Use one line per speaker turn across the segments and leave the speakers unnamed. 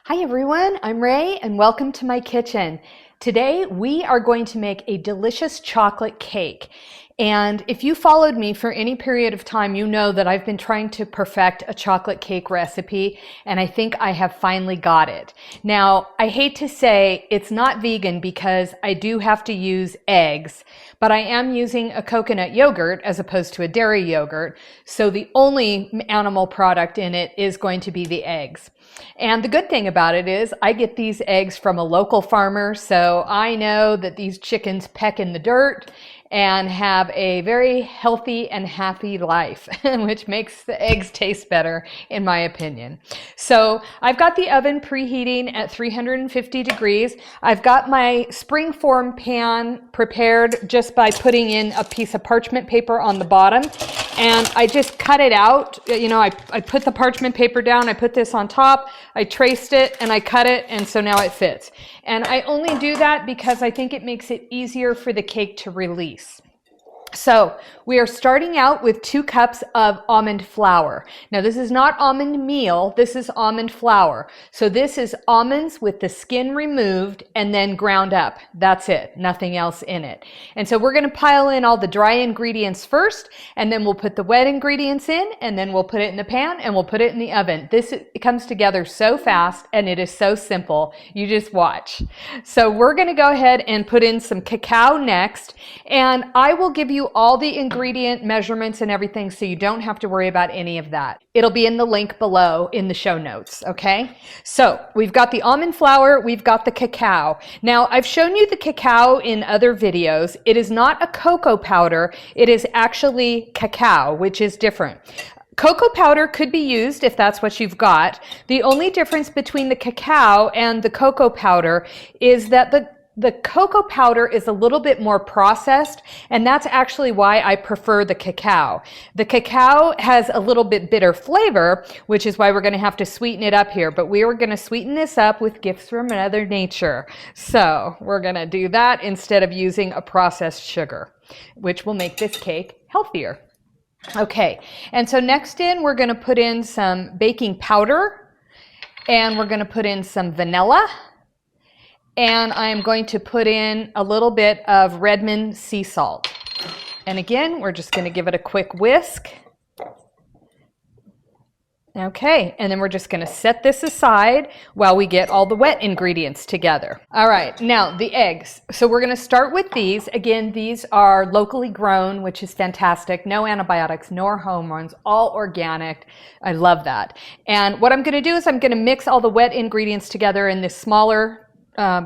Hi everyone, I'm Ray and welcome to my kitchen. Today we are going to make a delicious chocolate cake. And if you followed me for any period of time, you know that I've been trying to perfect a chocolate cake recipe, and I think I have finally got it. Now, I hate to say it's not vegan because I do have to use eggs, but I am using a coconut yogurt as opposed to a dairy yogurt. So the only animal product in it is going to be the eggs. And the good thing about it is I get these eggs from a local farmer, so I know that these chickens peck in the dirt and have a very healthy and happy life, which makes the eggs taste better, in my opinion. So I've got the oven preheating at 350 degrees. I've got my springform pan prepared just by putting in a piece of parchment paper on the bottom. And I just cut it out. You know, I put the parchment paper down, I put this on top, I traced it, and I cut it, and so now it fits. And I only do that because I think it makes it easier for the cake to release. So we are starting out with 2 cups of almond flour. Now this is not almond meal, this is almond flour. So this is almonds with the skin removed and then ground up. That's it, nothing else in it. And so we're going to pile in all the dry ingredients first, and then we'll put the wet ingredients in, and then we'll put it in the pan and we'll put it in the oven. It comes together so fast and it is so simple. You just watch. So we're going to go ahead and put in some cacao next, and I will give you all the ingredient measurements and everything so you don't have to worry about any of that. It'll be in the link below in the show notes, okay? So we've got the almond flour, we've got the cacao. Now I've shown you the cacao in other videos. It is not a cocoa powder, it is actually cacao, which is different. Cocoa powder could be used if that's what you've got. The only difference between the cacao and the cocoa powder is that the cocoa powder is a little bit more processed, and that's actually why I prefer the cacao. The cacao has a little bit bitter flavor, which is why we're going to have to sweeten it up here, but we are going to sweeten this up with gifts from Mother Nature. So we're going to do that instead of using a processed sugar, which will make this cake healthier. Okay, and so next we're going to put in some baking powder, and we're going to put in some vanilla, and I'm going to put in a little bit of Redmond sea salt. And again, we're just going to give it a quick whisk. Okay, and then we're just going to set this aside while we get all the wet ingredients together. All right, now the eggs. So we're going to start with these. Again, these are locally grown, which is fantastic. No antibiotics, no hormones, all organic. I love that. And what I'm going to do is I'm going to mix all the wet ingredients together in this smaller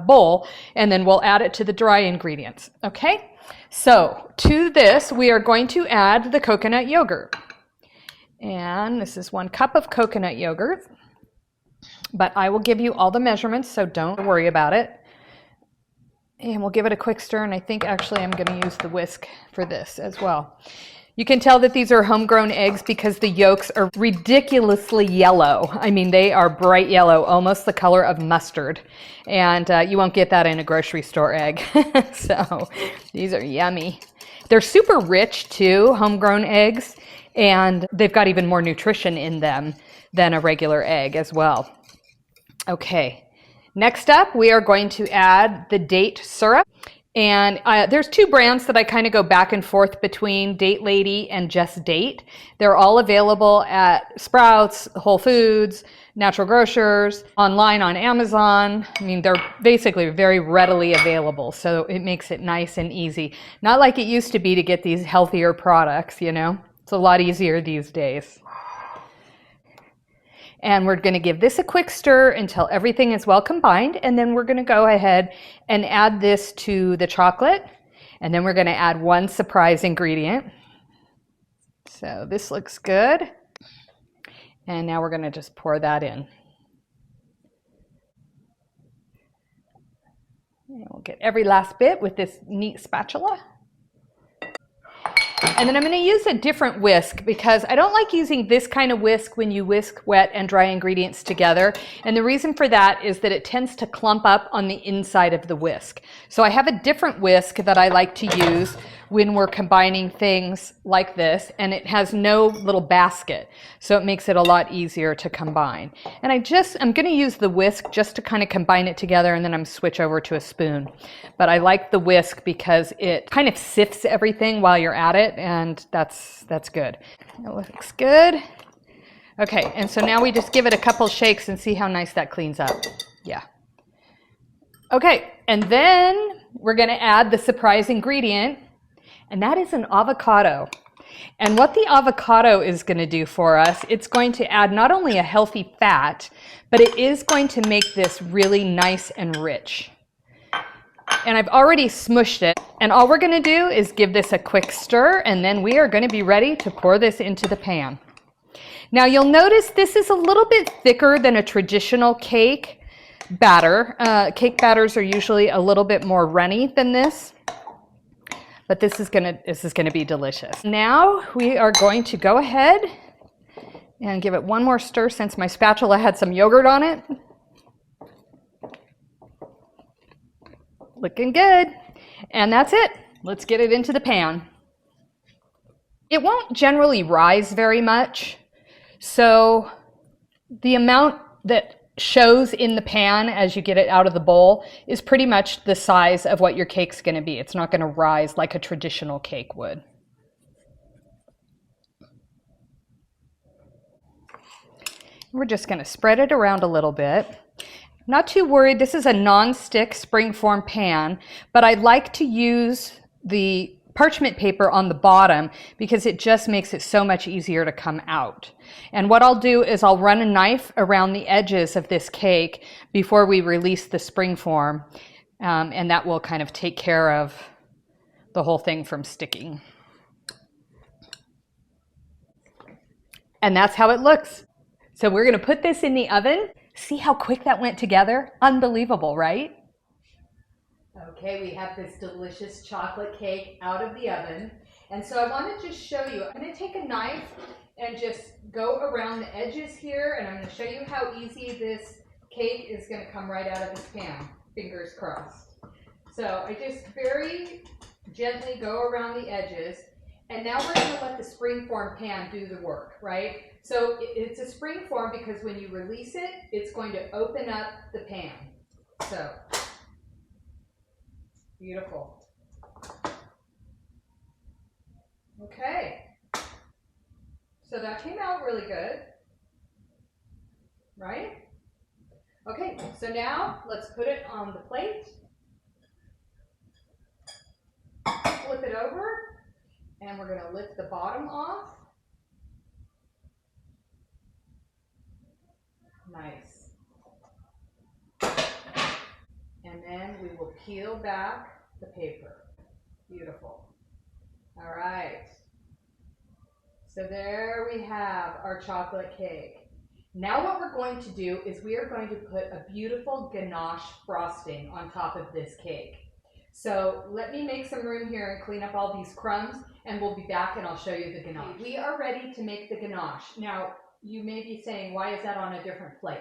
bowl, and then we'll add it to the dry ingredients. Okay, so to this we are going to add the coconut yogurt, and this is 1 cup of coconut yogurt, but I will give you all the measurements, so don't worry about it. And we'll give it a quick stir, and I think actually I'm going to use the whisk for this as well. You can tell that these are homegrown eggs because the yolks are ridiculously yellow. I mean, they are bright yellow, almost the color of mustard. And you won't get that in a grocery store egg. So these are yummy. They're super rich too, homegrown eggs, and they've got even more nutrition in them than a regular egg as well. Okay, next up we are going to add the date syrup. And there's 2 brands that I kind of go back and forth between, Date Lady and Just Date. They're all available at Sprouts, Whole Foods, Natural Grocers, online on Amazon. I mean, they're basically very readily available, so it makes it nice and easy. Not like it used to be to get these healthier products, you know? It's a lot easier these days. And we're going to give this a quick stir until everything is well combined, and then we're going to go ahead and add this to the chocolate, and then we're going to add 1 surprise ingredient. So this looks good, and now we're going to just pour that in. And we'll get every last bit with this neat spatula. And then I'm going to use a different whisk because I don't like using this kind of whisk when you whisk wet and dry ingredients together. And the reason for that is that it tends to clump up on the inside of the whisk. So I have a different whisk that I like to use, when we're combining things like this, and it has no little basket, so it makes it a lot easier to combine. And I'm going to use the whisk just to kind of combine it together, and then I'm switch over to a spoon. But I like the whisk because it kind of sifts everything while you're at it, and that's good. It looks good. Okay, and so now we just give it a couple shakes and see how nice that cleans up. Yeah. Okay, and then we're going to add the surprise ingredient, and that is an avocado. And what the avocado is going to do for us, it's going to add not only a healthy fat, but it is going to make this really nice and rich. And I've already smushed it, and all we're going to do is give this a quick stir, and then we are going to be ready to pour this into the pan. Now you'll notice this is a little bit thicker than a traditional cake batter. Cake batters are usually a little bit more runny than this, but this is gonna be delicious. Now we are going to go ahead and give it one more stir since my spatula had some yogurt on it. Looking good. And that's it. Let's get it into the pan. It won't generally rise very much, so the amount that shows in the pan as you get it out of the bowl is pretty much the size of what your cake's going to be. It's not going to rise like a traditional cake would. We're just going to spread it around a little bit. Not too worried. This is a non-stick springform pan, but I like to use the parchment paper on the bottom because it just makes it so much easier to come out. And what I'll do is I'll run a knife around the edges of this cake before we release the springform, and that will kind of take care of the whole thing from sticking. And that's how it looks. So we're going to put this in the oven. See how quick that went together? Unbelievable, right? Okay, we have this delicious chocolate cake out of the oven. And so I want to just show you, I'm going to take a knife and just go around the edges here, and I'm going to show you how easy this cake is going to come right out of this pan. Fingers crossed. So I just very gently go around the edges, and now we're going to let the springform pan do the work, right? So it's a springform because when you release it, it's going to open up the pan. So, beautiful. Okay. So that came out really good, right? Okay, so now let's put it on the plate. Flip it over, and we're going to lift the bottom off. Nice. And then we will peel back the paper. Beautiful. All right. So there we have our chocolate cake. Now what we're going to do is we are going to put a beautiful ganache frosting on top of this cake. So let me make some room here and clean up all these crumbs, and we'll be back and I'll show you the ganache. We are ready to make the ganache. Now, you may be saying, why is that on a different plate?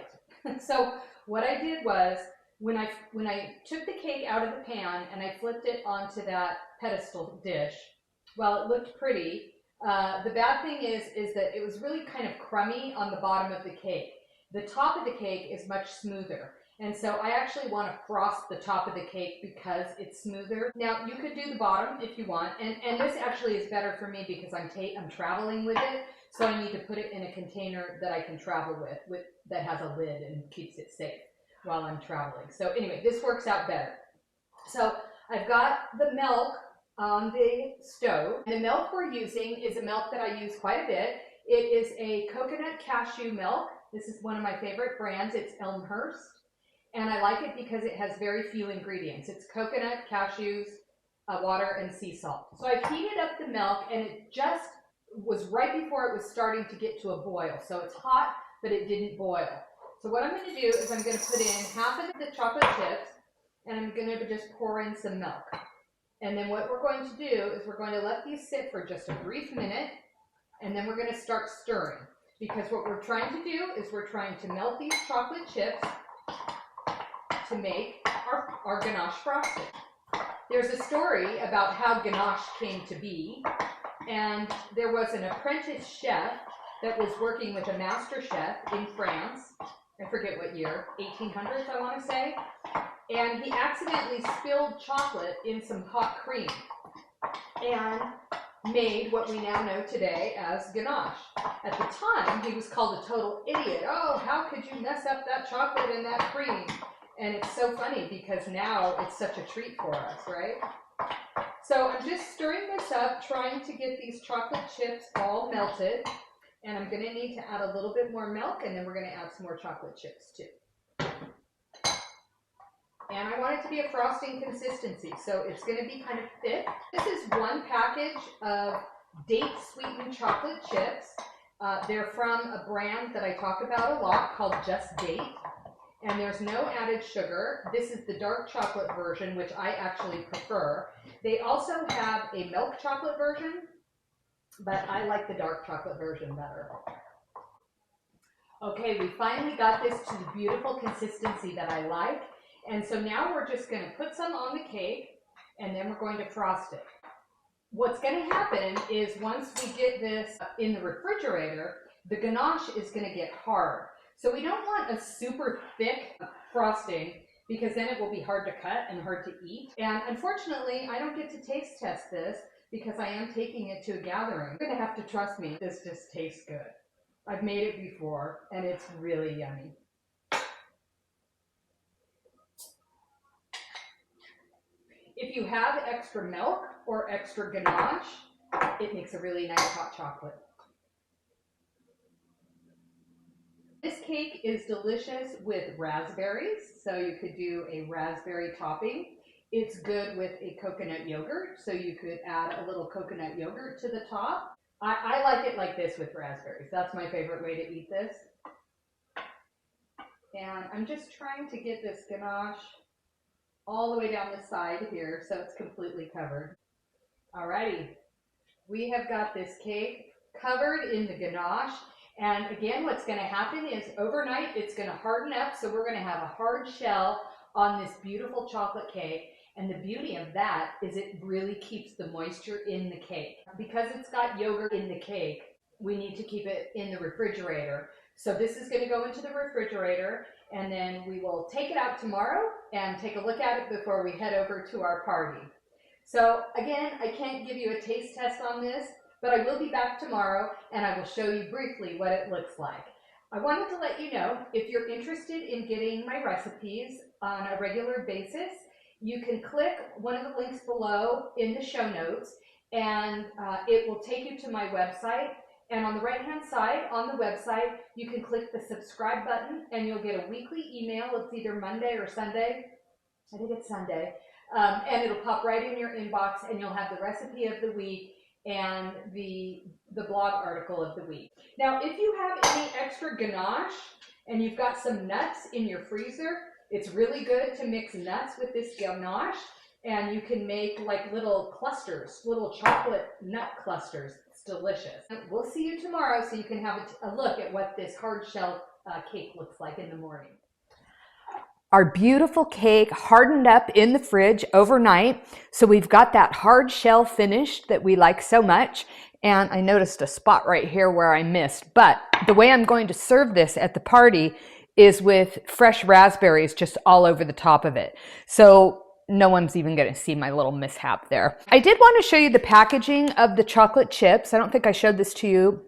So what I did was, when I took the cake out of the pan and I flipped it onto that pedestal dish, well, it looked pretty. The bad thing is that it was really kind of crummy on the bottom of the cake. The top of the cake is much smoother. And so I actually want to frost the top of the cake because it's smoother. Now, you could do the bottom if you want. And this actually is better for me because I'm traveling with it. So I need to put it in a container that I can travel with that has a lid and keeps it safe while I'm traveling. So anyway, this works out better. So I've got the milk on the stove. The milk we're using is a milk that I use quite a bit. It is a coconut cashew milk. This is one of my favorite brands. It's Elmhurst. And I like it because it has very few ingredients. It's coconut, cashews, water, and sea salt. So I heated up the milk, and it just was right before it was starting to get to a boil. So it's hot, but it didn't boil. So what I'm going to do is I'm going to put in half of the chocolate chips, and I'm going to just pour in some milk. And then what we're going to do is we're going to let these sit for just a brief minute, and then we're going to start stirring. Because what we're trying to do is we're trying to melt these chocolate chips to make our ganache frosting. There's a story about how Ganache came to be, and there was an apprentice chef that was working with a master chef in France. I forget what year, 1800s I want to say, and he accidentally spilled chocolate in some hot cream and made what we now know today as Ganache. At the time, he was called a total idiot. Oh, how could you mess up that chocolate and that cream? And it's so funny because now it's such a treat for us, right? So I'm just stirring this up, trying to get these chocolate chips all melted. And I'm going to need to add a little bit more milk, and then we're going to add some more chocolate chips too. And I want it to be a frosting consistency, so it's going to be kind of thick. This is one package of date-sweetened chocolate chips. They're from a brand that I talk about a lot called Just Date. And there's no added sugar. This is the dark chocolate version, which I actually prefer. They also have a milk chocolate version, but I like the dark chocolate version better. Okay, we finally got this to the beautiful consistency that I like. And so now we're just going to put some on the cake, and then we're going to frost it. What's going to happen is once we get this in the refrigerator, the ganache is going to get hard. So we don't want a super thick frosting because then it will be hard to cut and hard to eat. And unfortunately, I don't get to taste test this because I am taking it to a gathering. You're going to have to trust me. This just tastes good. I've made it before and it's really yummy. If you have extra milk or extra ganache, it makes a really nice hot chocolate. This cake is delicious with raspberries, so you could do a raspberry topping. It's good with a coconut yogurt, so you could add a little coconut yogurt to the top. I like it like this with raspberries. That's my favorite way to eat this. And I'm just trying to get this ganache all the way down the side here so it's completely covered. Alrighty, we have got this cake covered in the ganache. And again, what's going to happen is overnight it's going to harden up, so we're going to have a hard shell on this beautiful chocolate cake. And the beauty of that is it really keeps the moisture in the cake. Because it's got yogurt in the cake, we need to keep it in the refrigerator. So this is going to go into the refrigerator, and then we will take it out tomorrow and take a look at it before we head over to our party. So again, I can't give you a taste test on this, but I will be back tomorrow and I will show you briefly what it looks like. I wanted to let you know, if you're interested in getting my recipes on a regular basis, you can click one of the links below in the show notes and it will take you to my website. And on the right hand side on the website, you can click the subscribe button and you'll get a weekly email. It's either Monday or Sunday. I think it's Sunday. And it'll pop right in your inbox and you'll have the recipe of the week and the blog article of the week. Now, if you have any extra ganache and you've got some nuts in your freezer, it's really good to mix nuts with this ganache, and you can make like little clusters, little chocolate nut clusters. It's delicious. We'll see you tomorrow so you can have a look at what this hard shell cake looks like in the morning. Our beautiful cake hardened up in the fridge overnight. So we've got that hard shell finished that we like so much. And I noticed a spot right here where I missed. But the way I'm going to serve this at the party is with fresh raspberries just all over the top of it. So no one's even going to see my little mishap there. I did want to show you the packaging of the chocolate chips. I don't think I showed this to you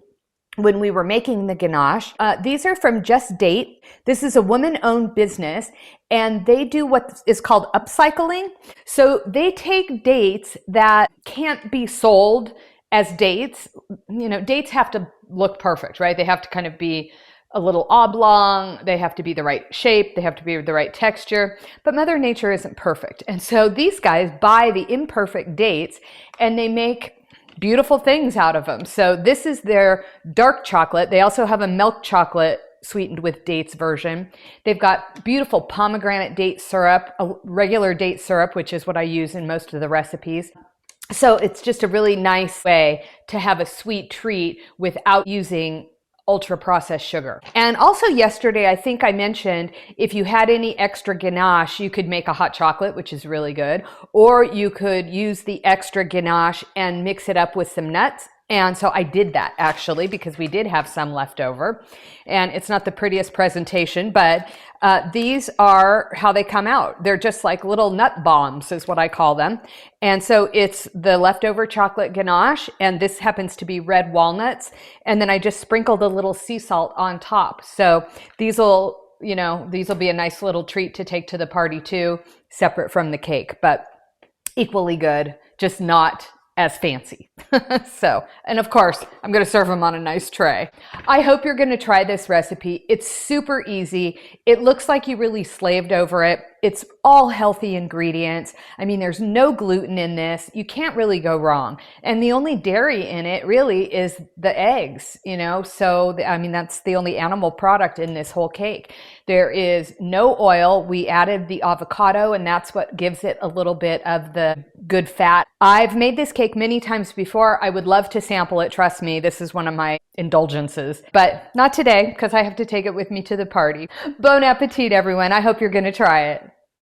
when we were making the ganache. These are from Just Date. This is a woman-owned business, and they do what is called upcycling. So they take dates that can't be sold as dates. You know, dates have to look perfect, right? They have to kind of be a little oblong. They have to be the right shape. They have to be the right texture. But Mother Nature isn't perfect. And so these guys buy the imperfect dates, and they make beautiful things out of them. So this is their dark chocolate. They also have a milk chocolate sweetened with dates version. They've got beautiful pomegranate date syrup, a regular date syrup, which is what I use in most of the recipes. So it's just a really nice way to have a sweet treat without using ultra processed sugar. And also yesterday, I think I mentioned if you had any extra ganache, you could make a hot chocolate, which is really good, or you could use the extra ganache and mix it up with some nuts. And so I did that actually because we did have some left over, and it's not the prettiest presentation, but these are how they come out. They're just like little nut bombs is what I call them. And so it's the leftover chocolate ganache, and this happens to be red walnuts. And then I just sprinkled a little sea salt on top. So these will be a nice little treat to take to the party too, separate from the cake, but equally good, just not as fancy. So, and of course, I'm going to serve them on a nice tray. I hope you're going to try this recipe. It's super easy. It looks like you really slaved over it. It's all healthy ingredients. I mean, there's no gluten in this. You can't really go wrong. And the only dairy in it really is the eggs, so that's the only animal product in this whole cake. There is no oil. We added the avocado, and that's what gives it a little bit of the good fat. I've made this cake many times before. I would love to sample it. Trust me, this is one of my indulgences, but not today because I have to take it with me to the party. Bon appetit, everyone. I hope you're going to try it.